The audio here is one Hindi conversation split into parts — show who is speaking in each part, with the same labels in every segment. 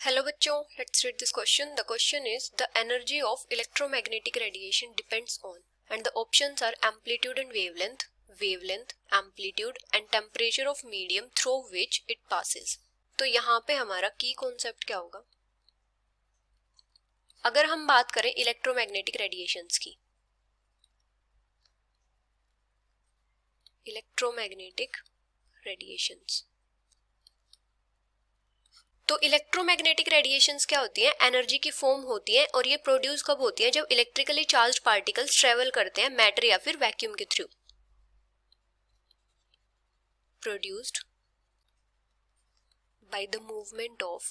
Speaker 1: हेलो बच्चों, let's read this question. The question is the energy of electromagnetic radiation depends on and the options are amplitude and wavelength, amplitude and temperature of medium through which it passes. तो यहाँ पे हमारा की कॉन्सेप्ट क्या होगा? अगर हम बात करें इलेक्ट्रोमैग्नेटिक रेडिएशंस की, इलेक्ट्रोमैग्नेटिक रेडिएशंस, तो इलेक्ट्रोमैग्नेटिक रेडिएशंस क्या होती हैं? एनर्जी की फॉर्म होती है और ये प्रोड्यूस कब होती है? जब इलेक्ट्रिकली चार्ज्ड पार्टिकल्स ट्रेवल करते हैं मैटर या फिर वैक्यूम के through. Produced by the movement of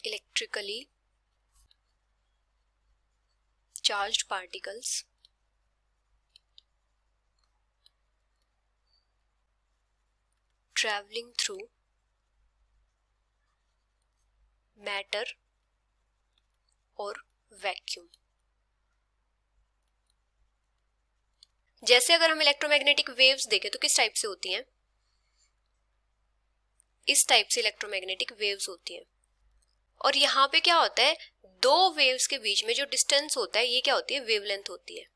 Speaker 1: electrically charged particles traveling through matter और वैक्यूम. जैसे अगर हम इलेक्ट्रोमैग्नेटिक वेव्स देखें तो किस टाइप से होती हैं? इस टाइप से इलेक्ट्रोमैग्नेटिक वेव्स होती हैं. और यहाँ पे क्या होता है? दो वेव्स के बीच में जो डिस्टेंस होता है ये क्या होती है? वेवलेंथ होती है.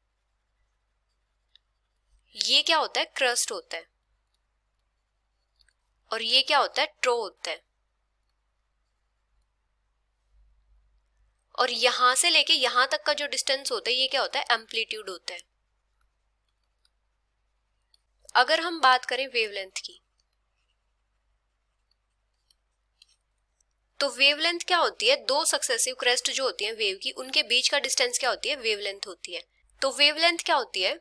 Speaker 1: ये क्या होता है? क्रस्ट होता है. और ये क्या होता है? ट्रो होता है. और यहां से लेके यहां तक का जो डिस्टेंस होता है ये क्या होता है? एम्पलीट्यूड होता है. अगर हम बात करें वेवलेंथ की, तो वेवलेंथ क्या होती है? दो सक्सेसिव क्रेस्ट जो होती हैं वेव की, उनके बीच का डिस्टेंस क्या होती है? वेवलेंथ होती है. तो वेवलेंथ क्या होती है?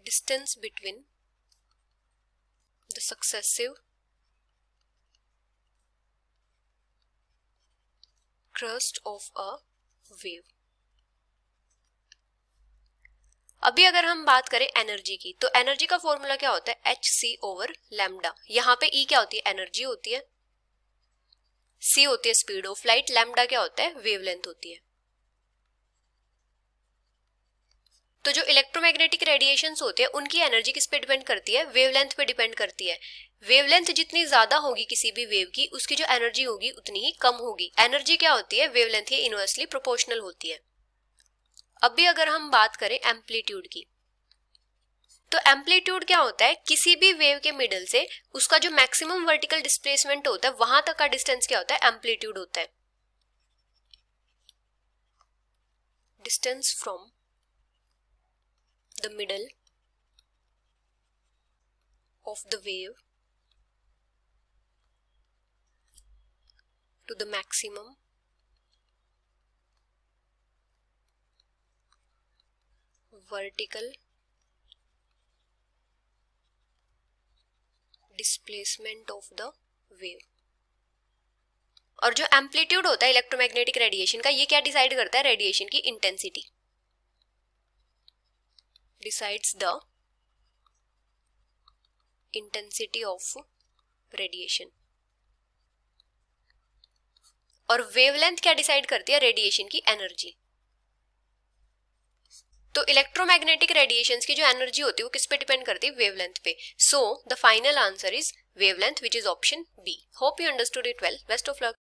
Speaker 1: Distance between the successive crust of a wave. अभी अगर हम बात करें एनर्जी की, तो एनर्जी का फॉर्मूला क्या होता है? hc/λ. यहाँ पे E क्या होती है? एनर्जी होती है. c होती है स्पीड ऑफ लाइट. लैम्डा क्या होता है? वेवलेंथ होती है. तो जो इलेक्ट्रोमैग्नेटिक रेडिएशंस होते हैं उनकी एनर्जी किस पे डिपेंड करती है? वेवलेंथ पे डिपेंड करती है. वेवलेंथ जितनी ज्यादा होगी किसी भी वेव की, उसकी जो एनर्जी होगी उतनी ही कम होगी. एनर्जी क्या होती है? वेवलेंथ के इनवर्सली प्रोपोर्शनल होती है. अभी अगर हम बात करें एम्पलीट्यूड की, तो एम्पलीट्यूड क्या होता है? किसी भी वेव के मिडल से उसका जो मैक्सिमम वर्टिकल डिस्प्लेसमेंट होता है वहां तक का डिस्टेंस क्या होता है? एम्पलीट्यूड होता है. Distance from the middle of the wave to the maximum vertical displacement of the wave. और जो एम्पलीट्यूड होता है इलेक्ट्रोमैग्नेटिक रेडिएशन का, ये क्या डिसाइड करता है? रेडिएशन की intensity. Decides the intensity of radiation. और वेवलेंथ क्या डिसाइड करती है? रेडिएशन की एनर्जी. तो इलेक्ट्रोमैग्नेटिक रेडिएशंस की जो एनर्जी होती है वो किस पे डिपेंड करती है? वेवलेंथ पे. So the final answer is wavelength, which is option B. Hope you understood it well. Best of luck.